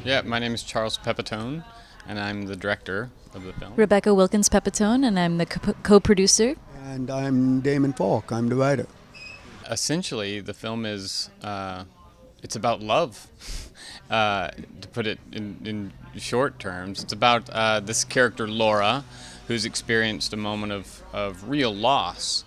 Yeah, my name is Charles Pepitone, and I'm the director of the film. Rebecca Wilkins Pepitone, and I'm the co-producer. And I'm Damon Falk. I'm the writer. Essentially, the film is it's about love. To put it in short terms, it's about this character Laura, who's experienced a moment of real loss,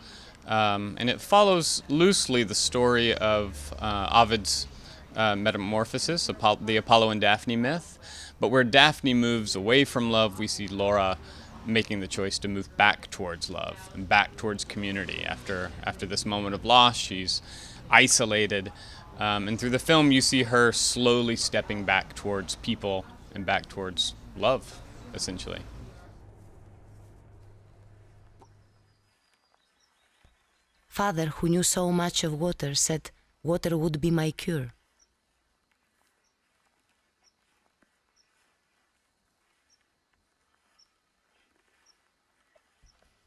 and it follows loosely the story of Ovid's metamorphosis, the Apollo and Daphne myth. But where Daphne moves away from love, we see Laura making the choice to move back towards love and back towards community. After this moment of loss, she's isolated, and through the film you see her slowly stepping back towards people and back towards love, essentially. Father, who knew so much of water, said water would be my cure.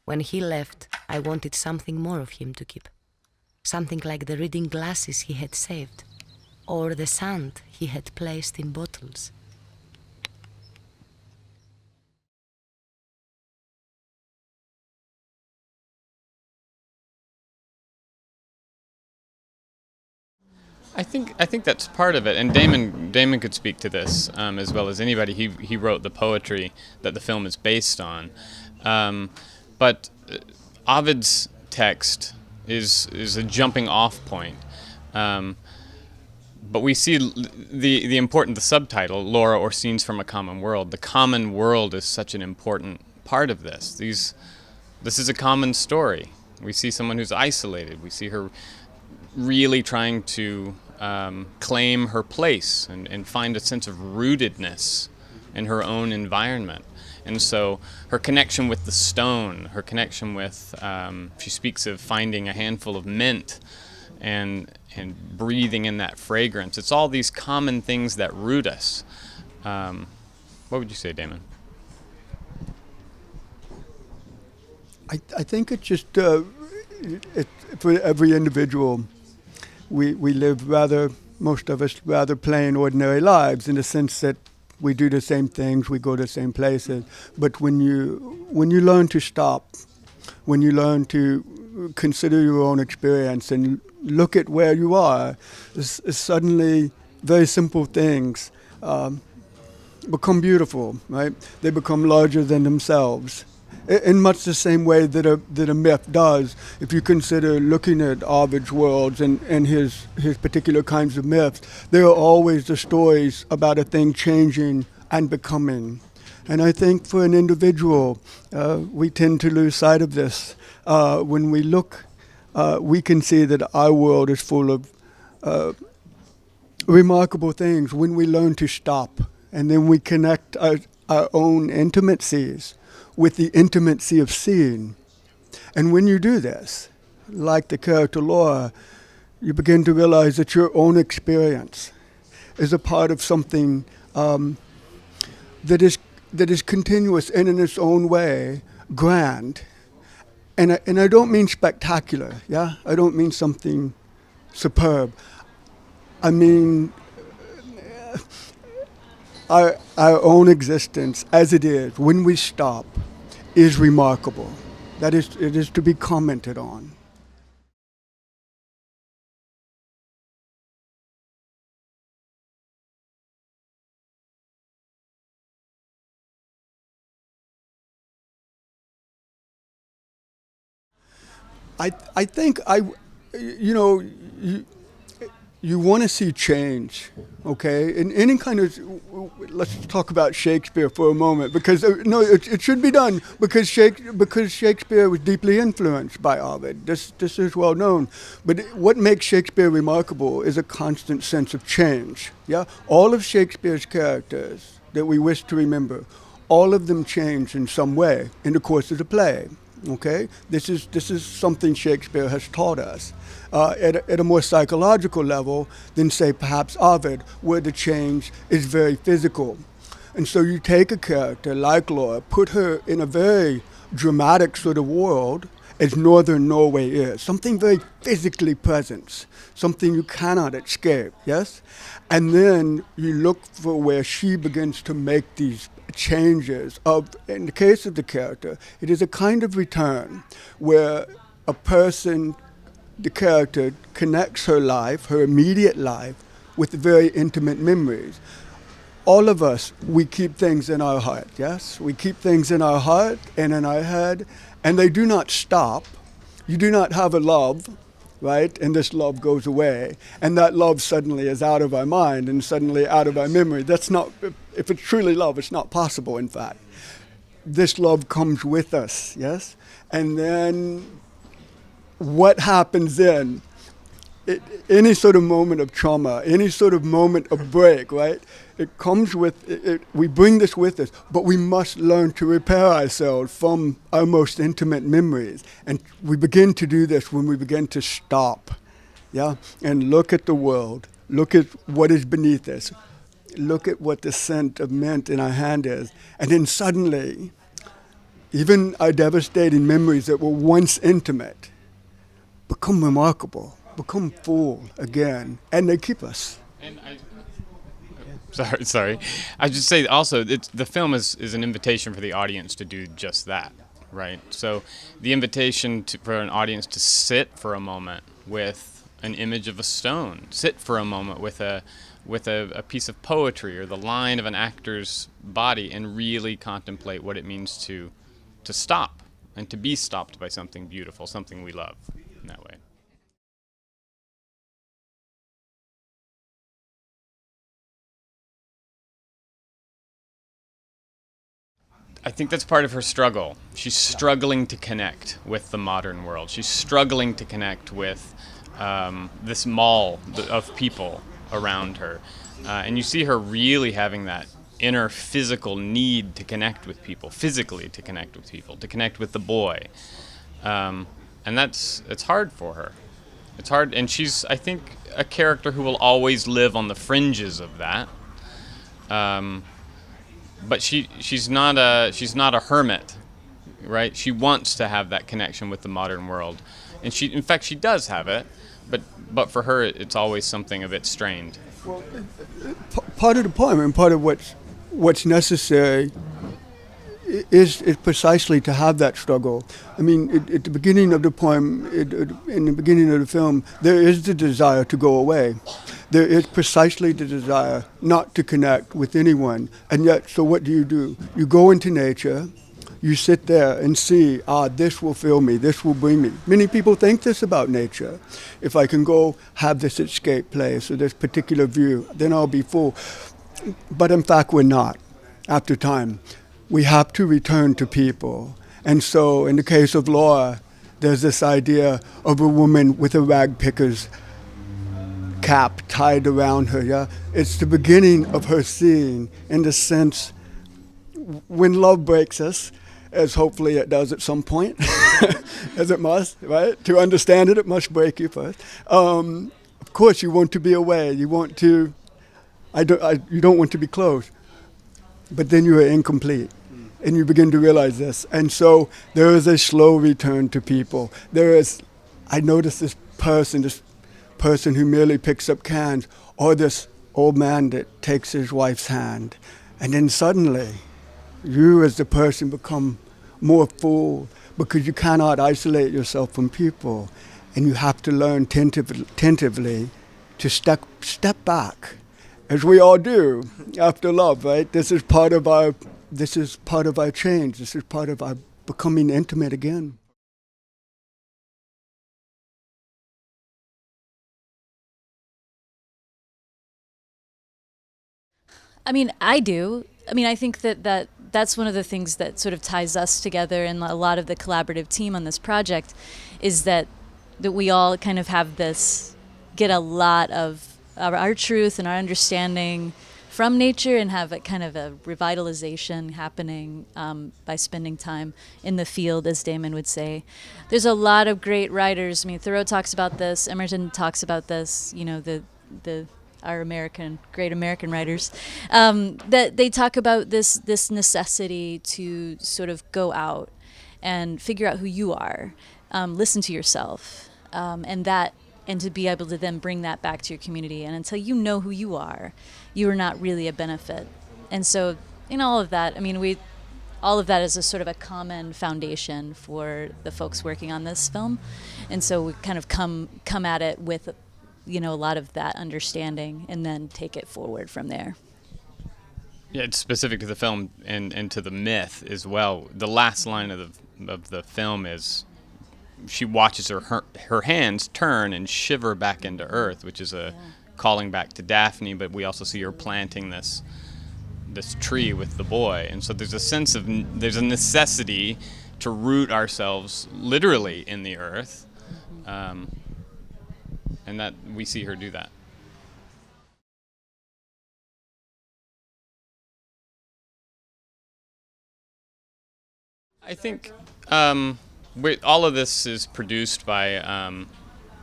When he left, I wanted something more of him to keep. Something like the reading glasses he had saved, or the sand he had placed in bottles. I think that's part of it, and Damon could speak to this as well as anybody. He wrote the poetry that the film is based on. But Ovid's text is a jumping off point. But we see the subtitle, Laura or Scenes from a Common World. The common world is such an important part of this. This is a common story. We see someone who's isolated. We see her really trying to claim her place and find a sense of rootedness in her own environment. And so her connection with the stone, her connection with, she speaks of finding a handful of mint and breathing in that fragrance. It's all these common things that root us. What would you say, Damon? I think it's just for every individual, we live most of us rather plain, ordinary lives in the sense that we do the same things, we go to the same places. But when you learn to stop, when you learn to consider your own experience and look at where you are, suddenly very simple things become beautiful, right? They become larger than themselves. In much the same way that a myth does. If you consider looking at Ovid's worlds and his particular kinds of myths, there are always the stories about a thing changing and becoming. And I think for an individual, we tend to lose sight of this. When we look, we can see that our world is full of remarkable things when we learn to stop and then we connect our own intimacies with the intimacy of seeing. And when you do this, like the character Laura, you begin to realize that your own experience is a part of something that is continuous and in its own way grand. And I don't mean spectacular, yeah? I don't mean something superb. I mean our own existence as it is, when we stop, is remarkable. It is to be commented on. I think you want to see change, okay? In any kind of, let's talk about Shakespeare for a moment, because it should be done because Shakespeare was deeply influenced by Ovid. This is well known. But what makes Shakespeare remarkable is a constant sense of change. Yeah, all of Shakespeare's characters that we wish to remember, all of them change in some way in the course of the play. Okay, this is something Shakespeare has taught us at a more psychological level than, say, perhaps Ovid, where the change is very physical. And so you take a character like Laura, put her in a very dramatic sort of world, as northern Norway is, something very physically present, something you cannot escape, yes? And then you look for where she begins to make these changes. In the case of the character, it is a kind of return where a person, the character, connects her life, her immediate life, with very intimate memories. All of us, we keep things in our heart, yes? We keep things in our heart and in our head, and they do not stop. You do not have a love, right? And this love goes away, and that love suddenly is out of our mind and suddenly out of our memory. That's not, if it's truly love, it's not possible, in fact. This love comes with us, yes? And then what happens then? Any sort of moment of trauma, any sort of moment of break, right? It comes with, we bring this with us, but we must learn to repair ourselves from our most intimate memories. And we begin to do this when we begin to stop, yeah? And look at the world, look at what is beneath us, look at what the scent of mint in our hand is. And then suddenly, even our devastating memories that were once intimate become remarkable, become full again, and they keep us. And sorry. I just say also, the film is an invitation for the audience to do just that, right? So the invitation for an audience to sit for a moment with an image of a stone, sit for a moment with a piece of poetry or the line of an actor's body, and really contemplate what it means to stop and to be stopped by something beautiful, something we love in that way. I think that's part of her struggle. She's struggling to connect with the modern world. She's struggling to connect with this mall of people around her. And you see her really having that inner physical need to connect with people, physically to connect with people, to connect with the boy. And it's hard for her. It's hard, and she's, I think, a character who will always live on the fringes of that. But she's not a hermit, right? She wants to have that connection with the modern world, and in fact she does have it, but for her it's always something a bit strained. Well, part of the poem and part of what's necessary is precisely to have that struggle. I mean, at the beginning of the poem, in the beginning of the film, there is the desire to go away. There is precisely the desire not to connect with anyone. And yet, so what do? You go into nature, you sit there and see, this will fill me, this will bring me. Many people think this about nature. If I can go have this escape place or this particular view, then I'll be full. But in fact, we're not, after time. We have to return to people. And so in the case of Laura, there's this idea of a woman with a rag picker's cap tied around her, yeah? It's the beginning of her seeing, in the sense, when love breaks us, as hopefully it does at some point, as it must, right? To understand it, it must break you first. Of course, you want to be away. You want to, you don't want to be close. But then you are incomplete, and you begin to realize this. And so there is a slow return to people. I notice this person who merely picks up cans, or this old man that takes his wife's hand. And then suddenly, you as the person become more full, because you cannot isolate yourself from people. And you have to learn tentatively to step back, as we all do after love, right? This is part of our change. This is part of our becoming intimate again. I mean, I do. I mean, I think that's one of the things that sort of ties us together, and a lot of the collaborative team on this project is that we all kind of have get a lot of our truth and our understanding from nature, and have a kind of a revitalization happening by spending time in the field, as Damon would say. There's a lot of great writers. I mean, Thoreau talks about this. Emerson talks about this. You know, our great American writers, that they talk about this necessity to sort of go out and figure out who you are. listen to yourself, and to be able to then bring that back to your community. And until you know who you are not really a benefit. And so in all of that, I mean, all of that is a sort of a common foundation for the folks working on this film. And so we kind of come at it with, a lot of that understanding and then take it forward from there. Yeah, it's specific to the film and to the myth as well. The last line of the film is, she watches her hands turn and shiver back into earth, which is a calling back to Daphne, but we also see her planting this tree with the boy. And so there's a sense of, there's a necessity to root ourselves literally in the earth, and that we see her do that. I think all of this is produced by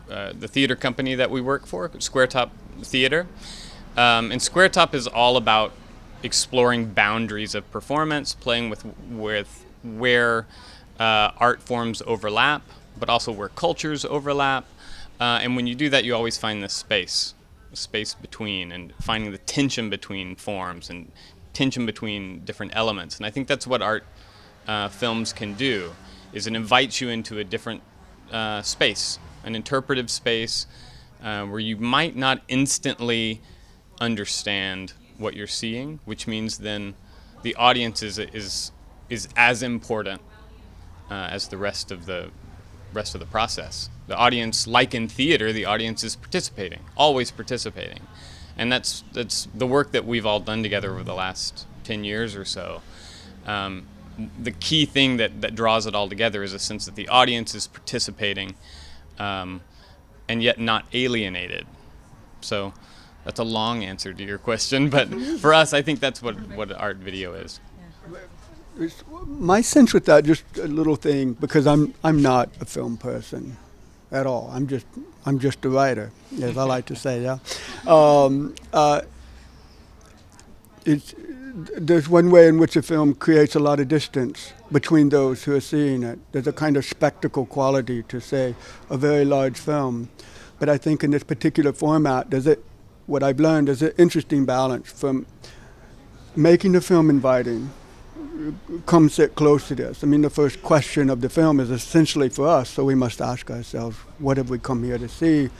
the theater company that we work for, Square Top Theater. And Square Top is all about exploring boundaries of performance, playing with where art forms overlap, but also where cultures overlap. And when you do that, you always find this space between, and finding the tension between forms and tension between different elements. And I think that's what art films can do, is it invites you into a different space, an interpretive space, where you might not instantly understand what you're seeing, which means then the audience is as important as the rest of the process. The audience, like in theater, the audience is participating, always participating, and that's the work that we've all done together over the last 10 years or so. The key thing that draws it all together is a sense that the audience is participating, and yet not alienated. So that's a long answer to your question, but for us, I think that's what art video is. My sense with that, just a little thing, because I'm not a film person at all. I'm just a writer, as I like to say. Yeah. There's one way in which a film creates a lot of distance between those who are seeing it. There's a kind of spectacle quality to, say, a very large film. But I think in this particular format, what I've learned is an interesting balance from making the film inviting. Come sit close to this. I mean, the first question of the film is essentially for us, so we must ask ourselves, what have we come here to see?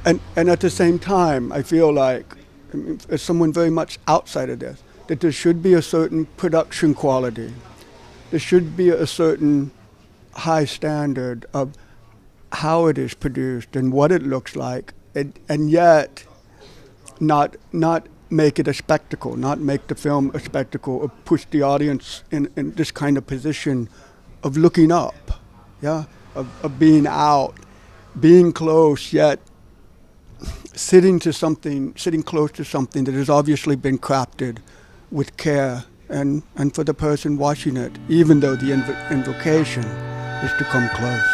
And at the same time, I feel like, as someone very much outside of this, that there should be a certain production quality. There should be a certain high standard of how it is produced and what it looks like, and yet not make it a spectacle, not make the film a spectacle, or push the audience in this kind of position of looking up, of being out, being close, yet sitting close to something that has obviously been crafted with care, and for the person watching it, even though the invocation is to come close.